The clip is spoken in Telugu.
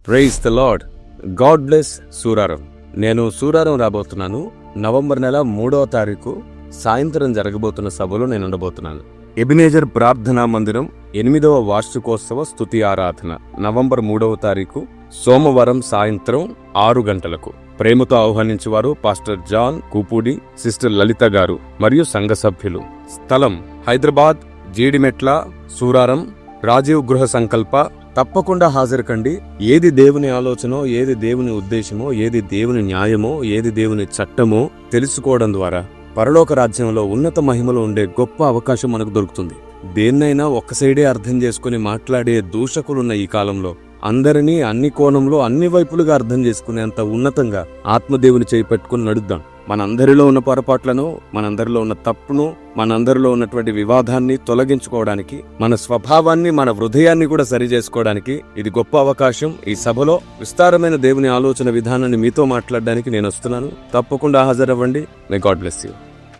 Praise the lord. God bless Suraram. నేను సూరారం రాబోతున్నాను. నవంబర్ నెల 3వ తారీఖు సాయంత్రం జరగబోతున్న సభలో నేను ఉండబోతున్నాను. ఎబినేజర్ ప్రార్థనా మందిరం 8వ వార్షికోత్సవ స్తుతి ఆరాధన నవంబర్ 3వ తారీఖు సోమవారం సాయంత్రం 6 గంటలకు. ప్రేమతో ఆహ్వానించేవారు పాస్టర్ జాన్ కూపూడి, సిస్టర్ లలిత గారు మరియు సంఘ సభ్యులు. స్థలం హైదరాబాద్, జీడిమెట్ల, సూరారం, రాజీవ్ గృహ సంకల్ప. తప్పకుండా హాజరు కండి. ఏది దేవుని ఆలోచనో, ఏది దేవుని ఉద్దేశమో, ఏది దేవుని న్యాయమో, ఏది దేవుని చట్టమో తెలుసుకోవడం ద్వారా పరలోక రాజ్యంలో ఉన్నత మహిమలో ఉండే గొప్ప అవకాశం మనకు దొరుకుతుంది. దేన్నైనా ఒక్క సైడే అర్థం చేసుకుని మాట్లాడే దూషకులున్న ఈ కాలంలో అందరినీ అన్ని కోణంలో అన్ని వైపులుగా అర్థం చేసుకునేంత ఉన్నతంగా ఆత్మదేవుని చేయి పెట్టుకుని నడుద్దాం. మనందరిలో ఉన్న పొరపాట్లను, మనందరిలో ఉన్న తప్పును, మనందరిలో ఉన్నటువంటి వివాదాన్ని తొలగించుకోవడానికి, మన స్వభావాన్ని, మన హృదయాన్ని కూడా సరి చేసుకోవడానికి ఇది గొప్ప అవకాశం. ఈ సభలో విస్తారమైన దేవుని ఆలోచన విధానాన్ని మీతో మాట్లాడడానికి నేను వస్తున్నాను. తప్పకుండా హాజరవ్వండి. May god bless you.